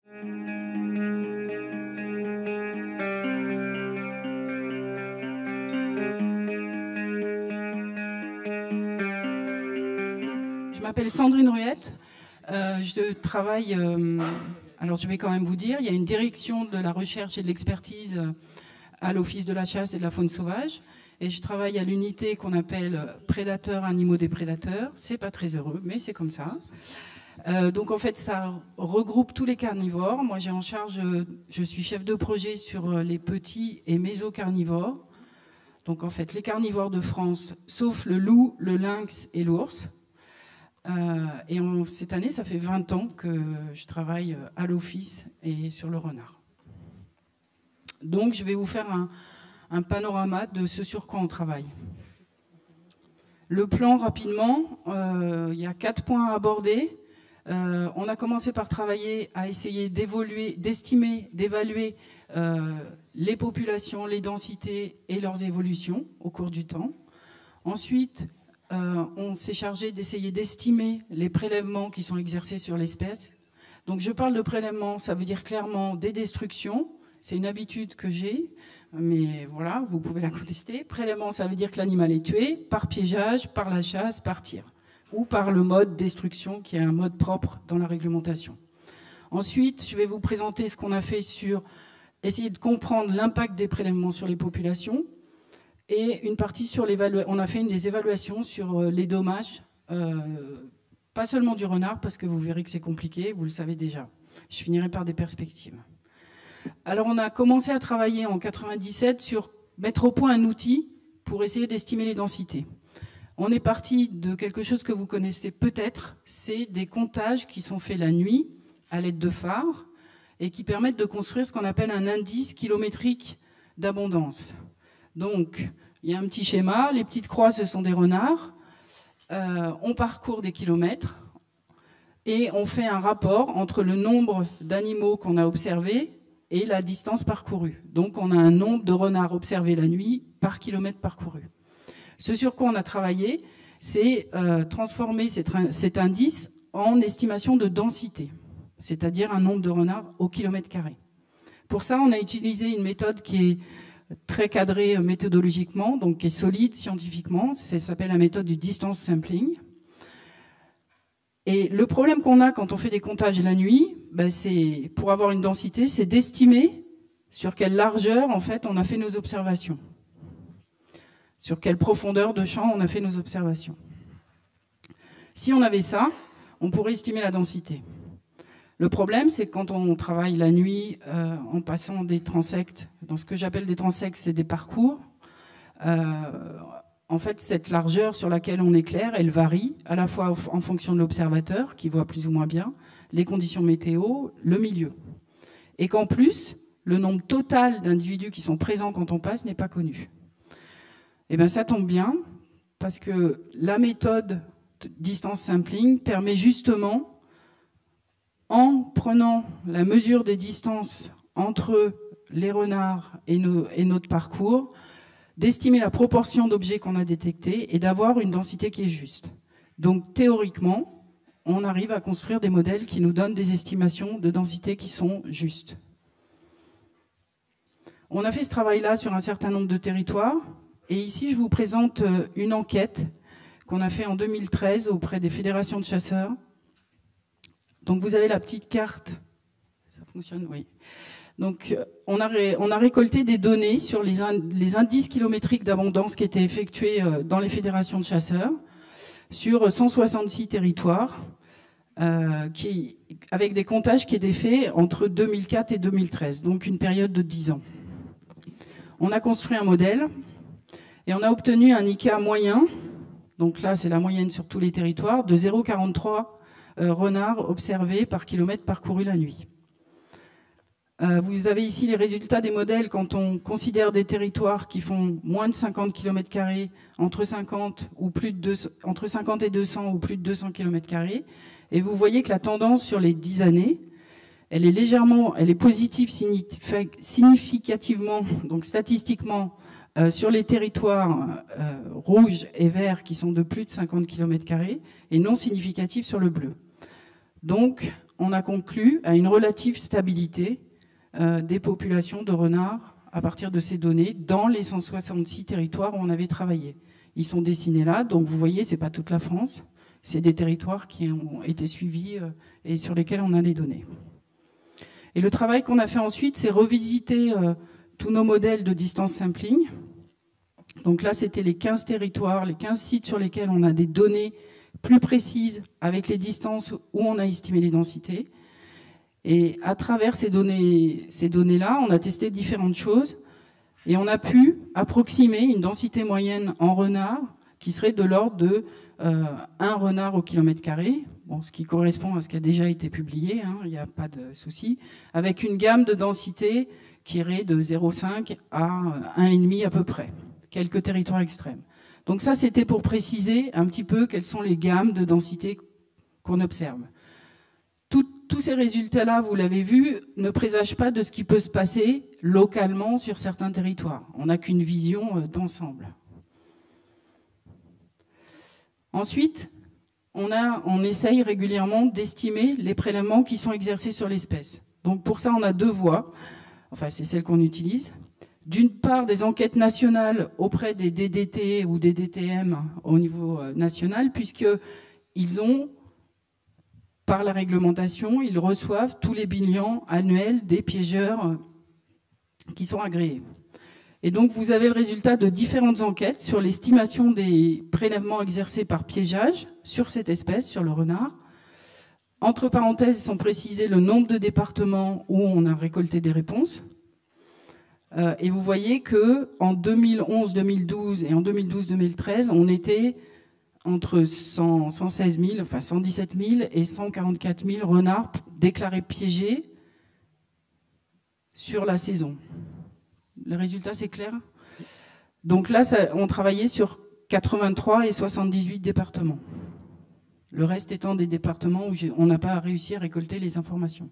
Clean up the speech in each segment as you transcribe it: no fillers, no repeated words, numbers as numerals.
Je m'appelle Sandrine Ruette. Je travaille, alors je vais quand même vous dire, il y a une direction de la recherche et de l'expertise à l'Office de la chasse et de la faune sauvage. Et je travaille à l'unité qu'on appelle prédateurs, animaux des prédateurs. C'est pas très heureux, mais c'est comme ça. Donc en fait, ça regroupe tous les carnivores. Moi, j'ai en charge, je suis chef de projet sur les petits et mésocarnivores. Donc en fait, les carnivores de France, sauf le loup, le lynx et l'ours. Et cette année, ça fait 20 ans que je travaille à l'office et sur le renard. Donc je vais vous faire un panorama de ce sur quoi on travaille. Le plan, rapidement, il y a 4 points à aborder. On a commencé par travailler à essayer d'estimer, d'évaluer les populations, les densités et leurs évolutions au cours du temps. Ensuite, on s'est chargé d'essayer d'estimer les prélèvements qui sont exercés sur l'espèce. Donc je parle de prélèvements, ça veut dire clairement des destructions. C'est une habitude que j'ai, mais voilà, vous pouvez la contester. Prélèvement, ça veut dire que l'animal est tué par piégeage, par la chasse, par tir, ou par le mode destruction, qui est un mode propre dans la réglementation. Ensuite, je vais vous présenter ce qu'on a fait sur essayer de comprendre l'impact des prélèvements sur les populations, et une partie sur l'évaluation. On a fait des évaluations sur les dommages, pas seulement du renard, parce que vous verrez que c'est compliqué, vous le savez déjà. Je finirai par des perspectives. Alors on a commencé à travailler en 97 sur mettre au point un outil pour essayer d'estimer les densités. On est parti de quelque chose que vous connaissez peut-être, c'est des comptages qui sont faits la nuit à l'aide de phares et qui permettent de construire ce qu'on appelle un indice kilométrique d'abondance. Donc, il y a un petit schéma, les petites croix, ce sont des renards. On parcourt des kilomètres et on fait un rapport entre le nombre d'animaux qu'on a observés et la distance parcourue. Donc, on a un nombre de renards observés la nuit par kilomètre parcouru. Ce sur quoi on a travaillé, c'est transformer cet indice en estimation de densité, c'est-à-dire un nombre de renards au kilomètre carré. Pour ça, on a utilisé une méthode qui est très cadrée méthodologiquement, donc qui est solide scientifiquement. Ça s'appelle la méthode du distance sampling. Et le problème qu'on a quand on fait des comptages la nuit, c'est pour avoir une densité, c'est d'estimer sur quelle largeur en fait on a fait nos observations, sur quelle profondeur de champ on a fait nos observations. Si on avait ça, on pourrait estimer la densité. Le problème, c'est que quand on travaille la nuit en passant des transects, dans ce que j'appelle des transects, c'est des parcours, en fait, cette largeur sur laquelle on éclaire, elle varie à la fois en fonction de l'observateur, qui voit plus ou moins bien, les conditions météo, le milieu. Et qu'en plus, le nombre total d'individus qui sont présents quand on passe n'est pas connu. Eh bien, ça tombe bien, parce que la méthode distance sampling permet justement, en prenant la mesure des distances entre les renards et notre parcours, d'estimer la proportion d'objets qu'on a détectés et d'avoir une densité qui est juste. Donc théoriquement, on arrive à construire des modèles qui nous donnent des estimations de densité qui sont justes. On a fait ce travail-là sur un certain nombre de territoires, et ici je vous présente une enquête qu'on a fait en 2013 auprès des fédérations de chasseurs. Donc vous avez la petite carte, ça fonctionne, oui. Donc on a récolté des données sur les indices kilométriques d'abondance qui étaient effectués dans les fédérations de chasseurs sur 166 territoires, avec des comptages qui étaient faits entre 2004 et 2013, donc une période de 10 ans. On a construit un modèle et on a obtenu un ICA moyen, donc là c'est la moyenne sur tous les territoires, de 0,43 renards observés par kilomètre parcouru la nuit. Vous avez ici les résultats des modèles quand on considère des territoires qui font moins de 50 km², entre 50 et 200 ou plus de 200 km². Et vous voyez que la tendance sur les 10 années, elle est positive significativement, donc statistiquement, sur les territoires rouges et verts qui sont de plus de 50 km² et non significative sur le bleu. Donc, on a conclu à une relative stabilité des populations de renards à partir de ces données dans les 166 territoires où on avait travaillé. Ils sont dessinés là, donc vous voyez, c'est pas toute la France, c'est des territoires qui ont été suivis et sur lesquels on a les données. Et le travail qu'on a fait ensuite, c'est revisiter tous nos modèles de distance sampling. Donc là, c'était les 15 territoires, les 15 sites sur lesquels on a des données plus précises avec les distances où on a estimé les densités. Et à travers ces données-là, on a testé différentes choses et on a pu approximer une densité moyenne en renard qui serait de l'ordre de 1 renard au kilomètre carré, bon, ce qui correspond à ce qui a déjà été publié, hein, il n'y a pas de souci, avec une gamme de densité qui irait de 0,5 à 1,5 à peu près, quelques territoires extrêmes. Donc ça, c'était pour préciser un petit peu quelles sont les gammes de densité qu'on observe. Tous ces résultats-là, vous l'avez vu, ne présagent pas de ce qui peut se passer localement sur certains territoires. On n'a qu'une vision d'ensemble. Ensuite, on essaye régulièrement d'estimer les prélèvements qui sont exercés sur l'espèce. Donc pour ça, on a deux voies, enfin c'est celle qu'on utilise. D'une part, des enquêtes nationales auprès des DDT ou des DTM au niveau national, puisqu'ils ont, par la réglementation, ils reçoivent tous les bilans annuels des piégeurs qui sont agréés. Et donc, vous avez le résultat de différentes enquêtes sur l'estimation des prélèvements exercés par piégeage sur cette espèce, sur le renard. Entre parenthèses, sont précisés le nombre de départements où on a récolté des réponses. Et vous voyez qu'en 2011-2012 et en 2012-2013, on était entre 116 000, enfin 117 000 et 144 000 renards déclarés piégés sur la saison. Le résultat, c'est clair? Donc là, on travaillait sur 83 et 78 départements. Le reste étant des départements où on n'a pas réussi à récolter les informations.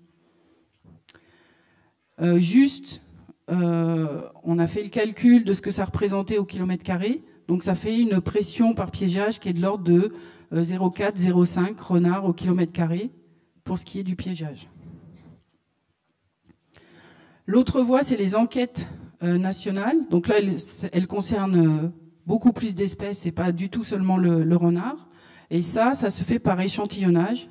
On a fait le calcul de ce que ça représentait au kilomètre carré. Donc ça fait une pression par piégeage qui est de l'ordre de 0,4-0,5 renards au kilomètre carré pour ce qui est du piégeage. L'autre voie, c'est les enquêtes nationales. Donc là, elles concernent beaucoup plus d'espèces et pas du tout seulement le renard. Et ça se fait par échantillonnage,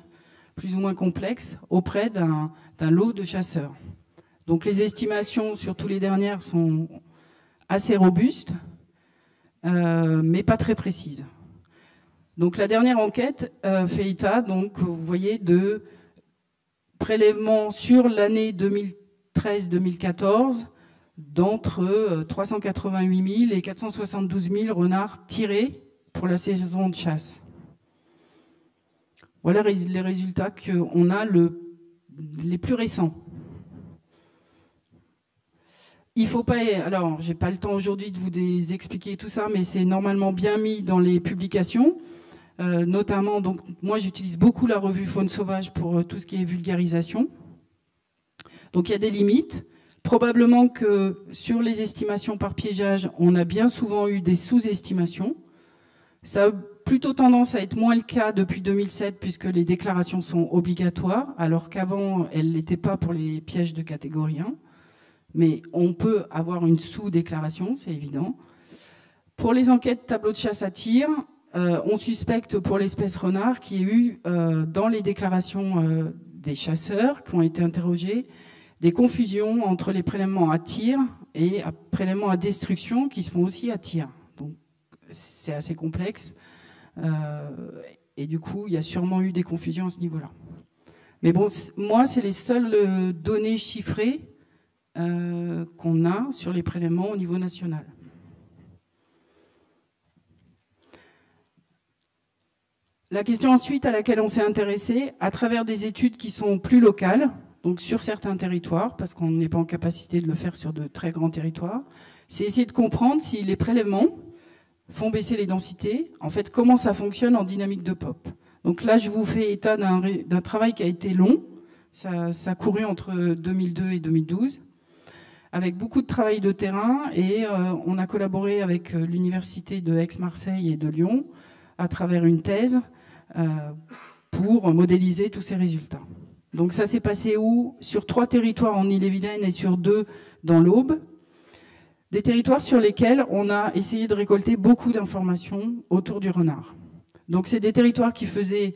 plus ou moins complexe, auprès d'un lot de chasseurs. Donc les estimations, surtout les dernières, sont assez robustes, mais pas très précises. Donc la dernière enquête fait état, donc vous voyez, de prélèvements sur l'année 2013-2014 d'entre 388 000 et 472 000 renards tirés pour la saison de chasse. Voilà les résultats qu'on a les plus récents. Il faut pas, alors j'ai pas le temps aujourd'hui de vous expliquer tout ça, mais c'est normalement bien mis dans les publications, notamment, donc moi j'utilise beaucoup la revue Faune Sauvage pour tout ce qui est vulgarisation. Donc il y a des limites. Probablement que sur les estimations par piégeage, on a bien souvent eu des sous-estimations. Ça a plutôt tendance à être moins le cas depuis 2007 puisque les déclarations sont obligatoires, alors qu'avant elles ne l'étaient pas pour les pièges de catégorie 1. Mais on peut avoir une sous-déclaration, c'est évident. Pour les enquêtes tableau de chasse à tir, on suspecte pour l'espèce renard qu'il y a eu, dans les déclarations des chasseurs qui ont été interrogés, des confusions entre les prélèvements à tir et prélèvements à destruction qui se font aussi à tir. Donc c'est assez complexe. Et du coup, il y a sûrement eu des confusions à ce niveau-là. Mais bon, moi, c'est les seules données chiffrées qu'on a sur les prélèvements au niveau national. La question ensuite à laquelle on s'est intéressé, à travers des études qui sont plus locales, donc sur certains territoires, parce qu'on n'est pas en capacité de le faire sur de très grands territoires, c'est essayer de comprendre si les prélèvements font baisser les densités, en fait comment ça fonctionne en dynamique de pop. Donc là je vous fais état d'un travail qui a été long, ça a couru entre 2002 et 2012, avec beaucoup de travail de terrain, et on a collaboré avec l'université de Aix-Marseille et de Lyon à travers une thèse pour modéliser tous ces résultats. Donc ça s'est passé où? Sur 3 territoires en Ille-et-Vilaine et sur 2 dans l'Aube. Des territoires sur lesquels on a essayé de récolter beaucoup d'informations autour du renard. Donc c'est des territoires qui faisaient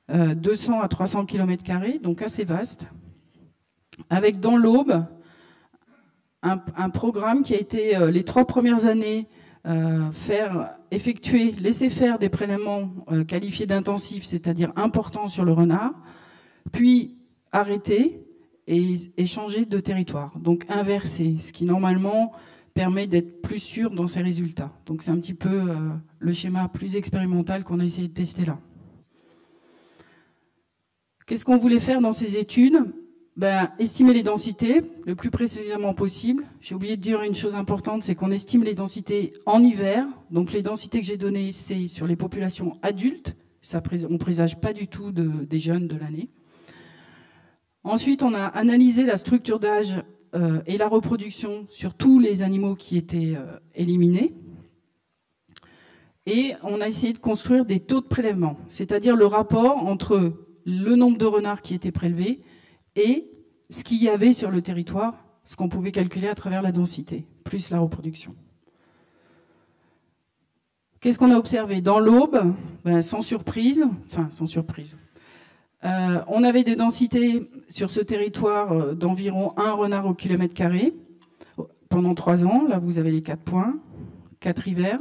200 à 300 km², donc assez vastes, avec dans l'Aube un programme qui a été les 3 premières années laisser faire des prélèvements qualifiés d'intensifs, c'est-à-dire importants sur le renard, puis arrêter et changer de territoire, donc inverser, ce qui normalement permet d'être plus sûr dans ses résultats. Donc c'est un petit peu le schéma plus expérimental qu'on a essayé de tester là. Qu'est-ce qu'on voulait faire dans ces études? Estimer les densités le plus précisément possible. J'ai oublié de dire une chose importante, c'est qu'on estime les densités en hiver. Donc les densités que j'ai données, c'est sur les populations adultes. On ne présage pas du tout des jeunes de l'année. Ensuite, on a analysé la structure d'âge et la reproduction sur tous les animaux qui étaient éliminés. Et on a essayé de construire des taux de prélèvement, c'est-à-dire le rapport entre le nombre de renards qui étaient prélevés et ce qu'il y avait sur le territoire, ce qu'on pouvait calculer à travers la densité, plus la reproduction. Qu'est-ce qu'on a observé? Dans l'Aube, sans surprise, on avait des densités sur ce territoire d'environ 1 renard au km² pendant 3 ans. Là, vous avez les 4 points, 4 hivers.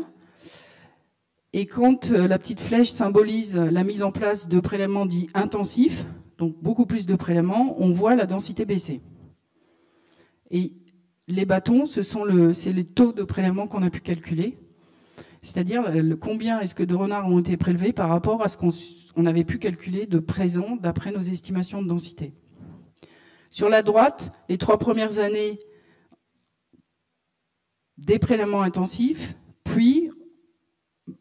Et quand la petite flèche symbolise la mise en place de prélèvements dits intensifs, donc beaucoup plus de prélèvements, on voit la densité baisser. Et les bâtons, c'est les taux de prélèvement qu'on a pu calculer, c'est-à-dire combien est-ce que de renards ont été prélevés par rapport à ce qu'on avait pu calculer de présent d'après nos estimations de densité. Sur la droite, les 3 premières années des prélèvements intensifs, puis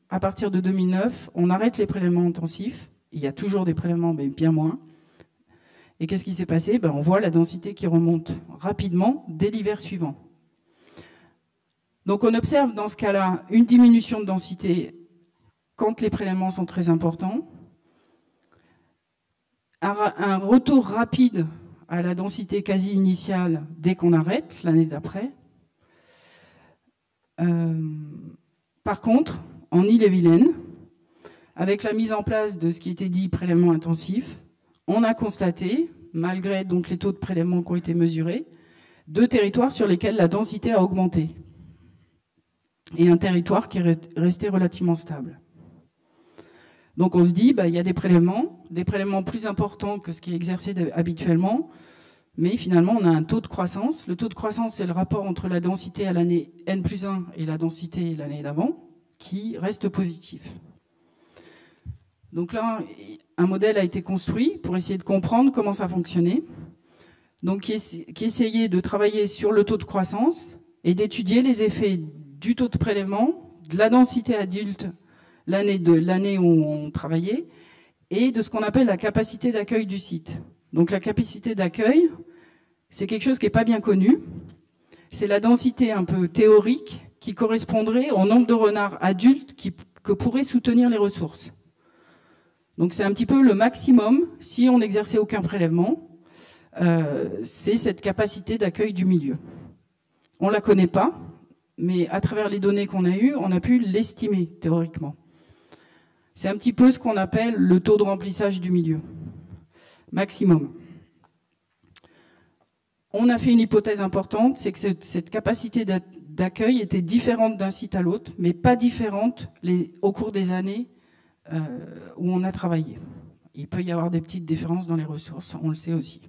à partir de 2009, on arrête les prélèvements intensifs. Il y a toujours des prélèvements, mais bien moins. Et qu'est-ce qui s'est passé? On voit la densité qui remonte rapidement dès l'hiver suivant. Donc on observe dans ce cas-là une diminution de densité quand les prélèvements sont très importants, un retour rapide à la densité quasi initiale dès qu'on arrête l'année d'après. Par contre, en Ille-et-Vilaine, avec la mise en place de ce qui était dit prélèvement intensif, on a constaté, malgré donc les taux de prélèvement qui ont été mesurés, 2 territoires sur lesquels la densité a augmenté et un territoire qui est resté relativement stable. Donc on se dit, il y a des prélèvements plus importants que ce qui est exercé habituellement, mais finalement on a un taux de croissance. Le taux de croissance, c'est le rapport entre la densité à l'année N+1 et la densité l'année d'avant, qui reste positif. Donc là, un modèle a été construit pour essayer de comprendre comment ça fonctionnait, donc qui essayait de travailler sur le taux de croissance et d'étudier les effets du taux de prélèvement, de la densité adulte l'année où on travaillait, et de ce qu'on appelle la capacité d'accueil du site. Donc la capacité d'accueil, c'est quelque chose qui n'est pas bien connu. C'est la densité un peu théorique qui correspondrait au nombre de renards adultes que pourraient soutenir les ressources. Donc c'est un petit peu le maximum, si on n'exerçait aucun prélèvement, c'est cette capacité d'accueil du milieu. On ne la connaît pas, mais à travers les données qu'on a eues, on a pu l'estimer théoriquement. C'est un petit peu ce qu'on appelle le taux de remplissage du milieu, maximum. On a fait une hypothèse importante, c'est que cette capacité d'accueil était différente d'un site à l'autre, mais pas différente au cours des années où on a travaillé. Il peut y avoir des petites différences dans les ressources, on le sait aussi.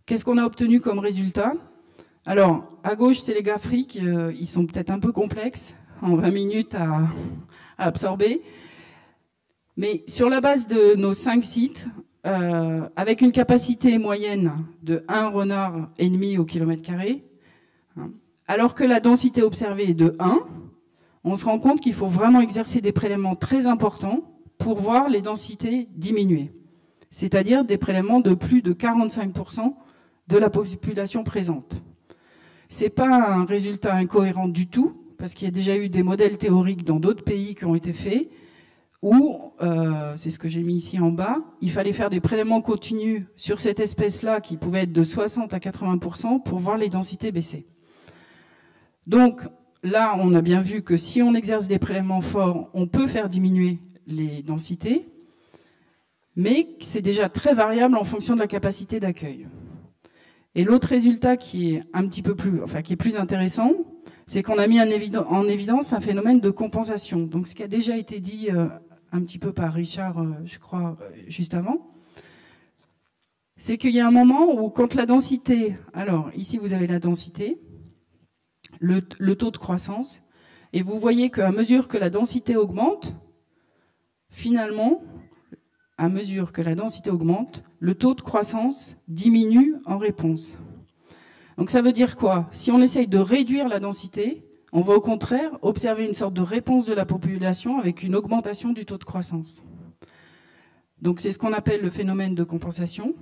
Qu'est-ce qu'on a obtenu comme résultat? Alors, à gauche, c'est les graphiques, ils sont peut-être un peu complexes, en 20 minutes à absorber. Mais sur la base de nos 5 sites, avec une capacité moyenne de 1 renard et demi au km², alors que la densité observée est de 1, on se rend compte qu'il faut vraiment exercer des prélèvements très importants pour voir les densités diminuer. C'est-à-dire des prélèvements de plus de 45% de la population présente. Ce n'est pas un résultat incohérent du tout, parce qu'il y a déjà eu des modèles théoriques dans d'autres pays qui ont été faits, où, c'est ce que j'ai mis ici en bas, il fallait faire des prélèvements continus sur cette espèce-là qui pouvait être de 60 à 80% pour voir les densités baisser. Donc là, on a bien vu que si on exerce des prélèvements forts, on peut faire diminuer les densités, mais c'est déjà très variable en fonction de la capacité d'accueil. Et l'autre résultat qui est un petit peu plus, enfin qui est plus intéressant, c'est qu'on a mis en évidence un phénomène de compensation. Donc ce qui a déjà été dit un petit peu par Richard, je crois, juste avant, c'est qu'il y a un moment où quand la densité, alors ici vous avez la densité, le taux de croissance, et vous voyez qu'à mesure que la densité augmente, finalement, à mesure que la densité augmente, le taux de croissance diminue en réponse. Donc ça veut dire quoi? Si on essaye de réduire la densité, on va au contraire observer une sorte de réponse de la population avec une augmentation du taux de croissance. Donc c'est ce qu'on appelle le phénomène de compensation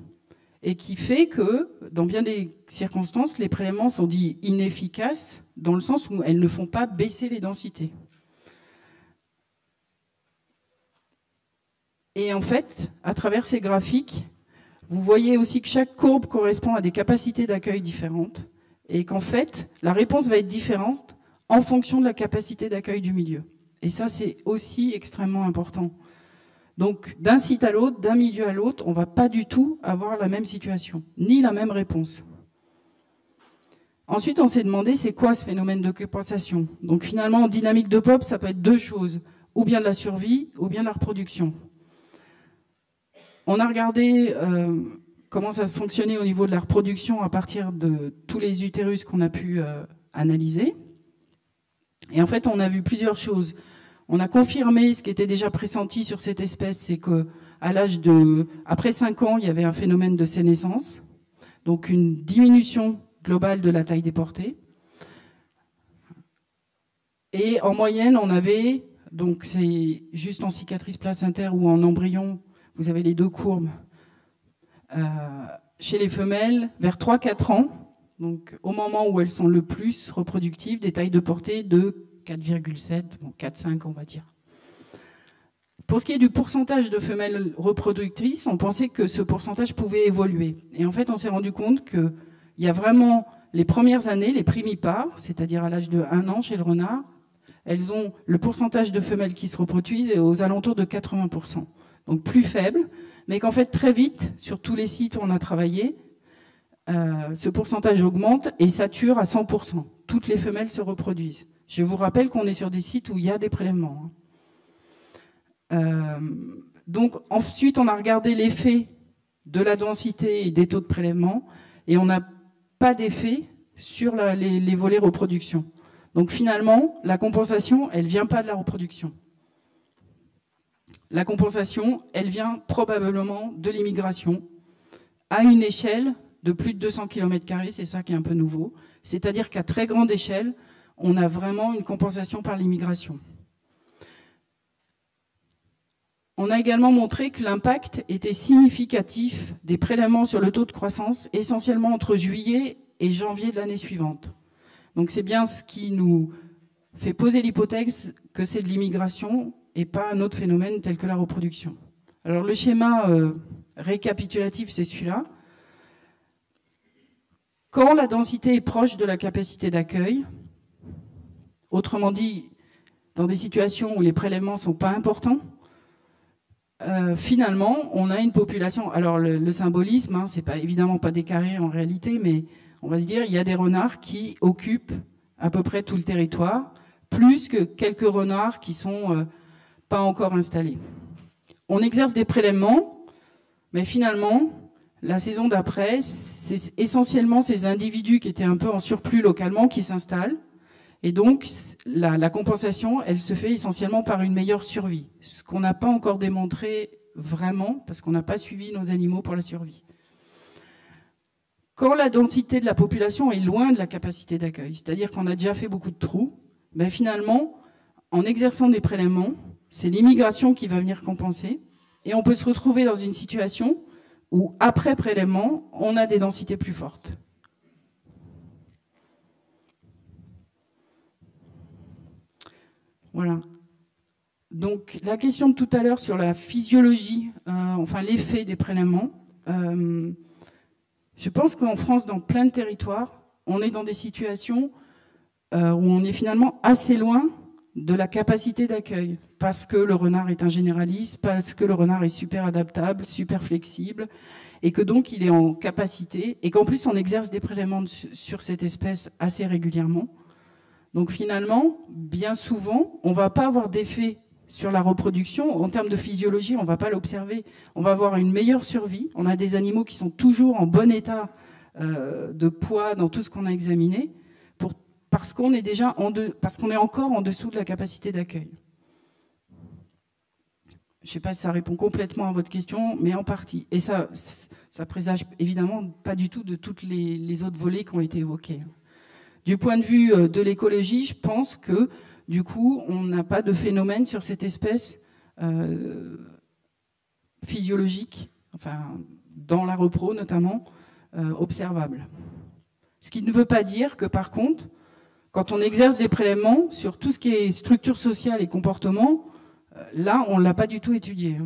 et qui fait que, dans bien des circonstances, les prélèvements sont dits inefficaces dans le sens où elles ne font pas baisser les densités. Et en fait, à travers ces graphiques, vous voyez aussi que chaque courbe correspond à des capacités d'accueil différentes et qu'en fait, la réponse va être différente en fonction de la capacité d'accueil du milieu. Et ça, c'est aussi extrêmement important. Donc, d'un site à l'autre, d'un milieu à l'autre, on ne va pas du tout avoir la même situation, ni la même réponse. Ensuite, on s'est demandé, c'est quoi ce phénomène de compensation? Donc finalement, en dynamique de pop, ça peut être deux choses, ou bien de la survie, ou bien de la reproduction. On a regardé comment ça fonctionnait au niveau de la reproduction à partir de tous les utérus qu'on a pu analyser. Et en fait, on a vu plusieurs choses. On a confirmé ce qui était déjà pressenti sur cette espèce, c'est qu'à l'âge de... Après 5 ans, il y avait un phénomène de sénescence, donc une diminution globale de la taille déportée. Et en moyenne, on avait, donc c'est juste en cicatrice placentaire ou en embryon, vous avez les deux courbes. Chez les femelles, vers 3-4 ans, donc au moment où elles sont le plus reproductives, des tailles de portée de 4,7, bon, 4,5 on va dire. Pour ce qui est du pourcentage de femelles reproductrices, on pensait que ce pourcentage pouvait évoluer. Et en fait, on s'est rendu compte qu'il y a vraiment les premières années, les primipares, c'est-à-dire à l'âge de 1 an chez le renard, elles ont le pourcentage de femelles qui se reproduisent aux alentours de 80%. Donc plus faible, mais qu'en fait très vite, sur tous les sites où on a travaillé, ce pourcentage augmente et sature à 100%. Toutes les femelles se reproduisent. Je vous rappelle qu'on est sur des sites où il y a des prélèvements. Donc ensuite, on a regardé l'effet de la densité et des taux de prélèvement et on n'a pas d'effet sur les volets reproduction. Donc finalement, la compensation, elle ne vient pas de la reproduction. La compensation, elle vient probablement de l'immigration à une échelle de plus de 200 km², c'est ça qui est un peu nouveau. C'est-à-dire qu'à très grande échelle, on a vraiment une compensation par l'immigration. On a également montré que l'impact était significatif des prélèvements sur le taux de croissance, essentiellement entre juillet et janvier de l'année suivante. Donc c'est bien ce qui nous fait poser l'hypothèse que c'est de l'immigration et pas un autre phénomène tel que la reproduction. Alors le schéma récapitulatif, c'est celui-là. Quand la densité est proche de la capacité d'accueil, autrement dit, dans des situations où les prélèvements ne sont pas importants, finalement, on a une population... Alors le symbolisme, hein, c'est évidemment pas des carrés en réalité, mais on va se dire il y a des renards qui occupent à peu près tout le territoire, plus que quelques renards qui sont pas encore installés. On exerce des prélèvements, mais finalement, la saison d'après, c'est essentiellement ces individus qui étaient un peu en surplus localement qui s'installent. Et donc, la compensation, elle se fait essentiellement par une meilleure survie. Ce qu'on n'a pas encore démontré vraiment, parce qu'on n'a pas suivi nos animaux pour la survie. Quand la densité de la population est loin de la capacité d'accueil, c'est-à-dire qu'on a déjà fait beaucoup de trous, ben finalement, en exerçant des prélèvements, c'est l'immigration qui va venir compenser. Et on peut se retrouver dans une situation où, après prélèvement, on a des densités plus fortes. Voilà. Donc la question de tout à l'heure sur la physiologie, enfin l'effet des prélèvements, je pense qu'en France, dans plein de territoires, on est dans des situations où on est finalement assez loin de la capacité d'accueil, parce que le renard est un généraliste, parce que le renard est super adaptable, super flexible, et que donc il est en capacité, et qu'en plus on exerce des prélèvements sur cette espèce assez régulièrement. Donc finalement, bien souvent, on ne va pas avoir d'effet sur la reproduction. En termes de physiologie, on ne va pas l'observer. On va avoir une meilleure survie. On a des animaux qui sont toujours en bon état de poids dans tout ce qu'on a examiné, parce qu'on est encore en dessous de la capacité d'accueil. Je ne sais pas si ça répond complètement à votre question, mais en partie. Et ça présage évidemment pas du tout de toutes les autres volets qui ont été évoqués. Du point de vue de l'écologie, je pense que, du coup, on n'a pas de phénomène sur cette espèce physiologique, enfin, dans la repro notamment, observable. Ce qui ne veut pas dire que, par contre, quand on exerce des prélèvements sur tout ce qui est structure sociale et comportement, là, on ne l'a pas du tout étudié.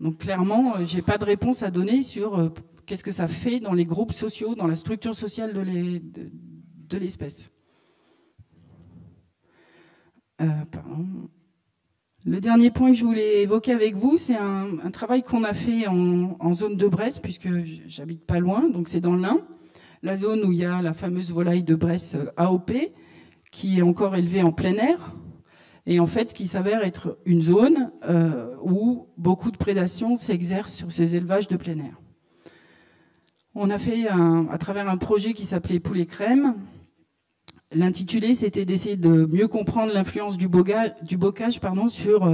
Donc, clairement, je n'ai pas de réponse à donner sur qu'est-ce que ça fait dans les groupes sociaux, dans la structure sociale de l'espèce. Pardon. Le dernier point que je voulais évoquer avec vous, c'est un travail qu'on a fait en zone de Bresse, puisque j'habite pas loin, donc c'est dans l'Ain, la zone où il y a la fameuse volaille de Bresse AOP, qui est encore élevée en plein air, et en fait qui s'avère être une zone où beaucoup de prédation s'exerce sur ces élevages de plein air. On a fait, à travers un projet qui s'appelait Poulet Crème, l'intitulé, c'était d'essayer de mieux comprendre l'influence du bocage sur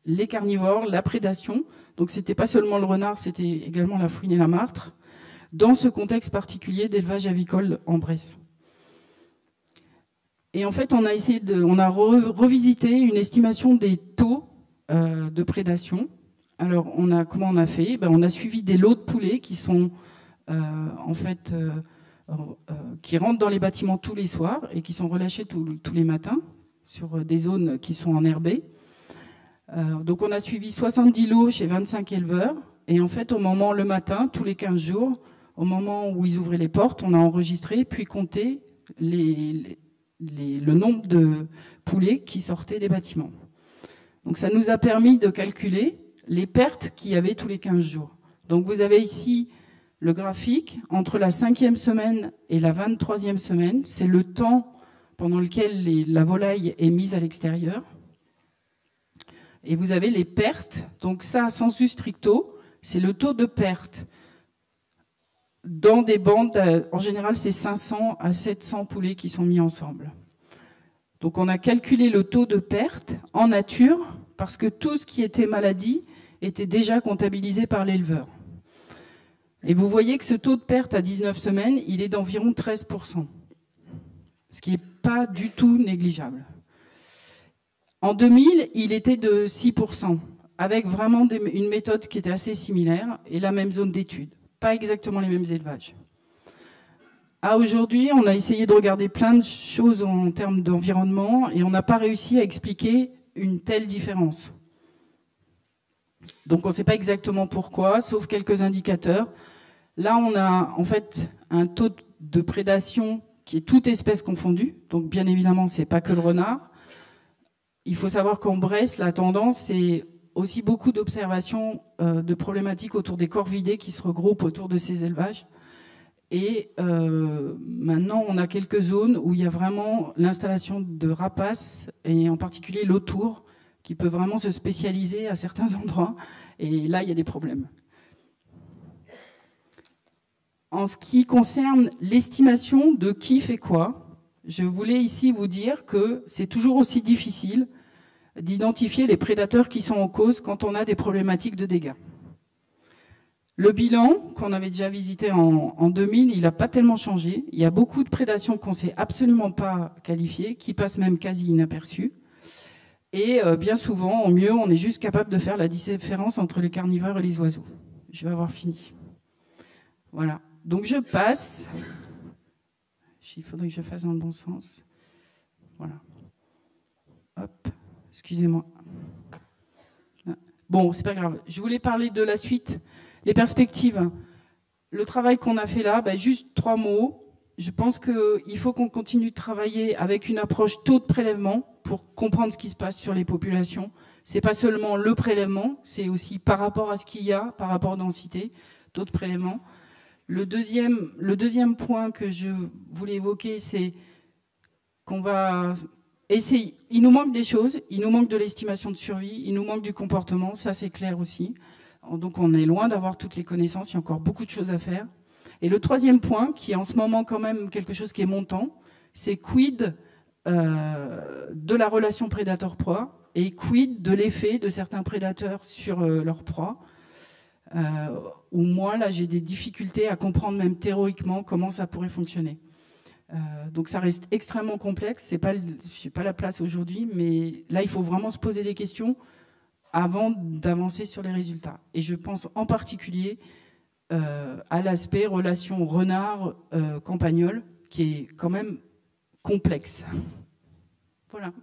les carnivores, la prédation. Donc, c'était pas seulement le renard, c'était également la fouine et la martre, dans ce contexte particulier d'élevage avicole en Bresse. Et en fait, on a revisité une estimation des taux de prédation. Alors, comment on a fait ? On a suivi des lots de poulets qui sont qui rentrent dans les bâtiments tous les soirs et qui sont relâchés tous les matins sur des zones qui sont enherbées. Donc on a suivi 70 lots chez 25 éleveurs et en fait le matin, tous les 15 jours, au moment où ils ouvraient les portes, on a enregistré puis compté le nombre de poulets qui sortaient des bâtiments. Donc ça nous a permis de calculer les pertes qu'il y avait tous les 15 jours. Donc vous avez ici le graphique, entre la 5e semaine et la 23e semaine, c'est le temps pendant lequel la volaille est mise à l'extérieur. Et vous avez les pertes, donc ça, sensu stricto, c'est le taux de perte. Dans des bandes, en général, c'est 500 à 700 poulets qui sont mis ensemble. Donc on a calculé le taux de perte en nature, parce que tout ce qui était maladie était déjà comptabilisé par l'éleveur. Et vous voyez que ce taux de perte à 19 semaines, il est d'environ 13%, ce qui n'est pas du tout négligeable. En 2000, il était de 6%, avec vraiment une méthode qui était assez similaire et la même zone d'étude, pas exactement les mêmes élevages. Aujourd'hui, on a essayé de regarder plein de choses en termes d'environnement et on n'a pas réussi à expliquer une telle différence. Donc on ne sait pas exactement pourquoi, sauf quelques indicateurs. Là, on a en fait un taux de prédation qui est toute espèce confondue. Donc bien évidemment, ce n'est pas que le renard. Il faut savoir qu'en Bresse, la tendance, c'est aussi beaucoup d'observations de problématiques autour des corvidés qui se regroupent autour de ces élevages. Et maintenant, on a quelques zones où il y a vraiment l'installation de rapaces, et en particulier l'autour, qui peut vraiment se spécialiser à certains endroits. Et là, il y a des problèmes. En ce qui concerne l'estimation de qui fait quoi, je voulais ici vous dire que c'est toujours aussi difficile d'identifier les prédateurs qui sont en cause quand on a des problématiques de dégâts. Le bilan, qu'on avait déjà visité en 2000, il n'a pas tellement changé. Il y a beaucoup de prédations qu'on ne sait absolument pas qualifier, qui passent même quasi inaperçues. Et bien souvent, au mieux, on est juste capable de faire la différence entre les carnivores et les oiseaux. Je vais avoir fini. Voilà. Donc je passe. Il faudrait que je fasse dans le bon sens. Voilà. Hop. Excusez-moi. Bon, c'est pas grave. Je voulais parler de la suite, les perspectives. Le travail qu'on a fait là, juste 3 mots. Je pense qu'il faut qu'on continue de travailler avec une approche taux de prélèvement pour comprendre ce qui se passe sur les populations. C'est pas seulement le prélèvement, c'est aussi par rapport à ce qu'il y a, par rapport à densité, taux de prélèvement. Le deuxième point que je voulais évoquer, c'est qu'on va essayer. Il nous manque des choses, il nous manque de l'estimation de survie, il nous manque du comportement, ça c'est clair aussi. Donc on est loin d'avoir toutes les connaissances, il y a encore beaucoup de choses à faire. Et le troisième point, qui est en ce moment quand même quelque chose qui est montant, c'est quid de la relation prédateur-proie et quid de l'effet de certains prédateurs sur leur proie. Où moi, là, j'ai des difficultés à comprendre même théoriquement comment ça pourrait fonctionner. Donc ça reste extrêmement complexe, je n'ai pas la place aujourd'hui, mais là, il faut vraiment se poser des questions avant d'avancer sur les résultats. Et je pense en particulier à l'aspect relation renard-campagnol, qui est quand même complexe. Voilà.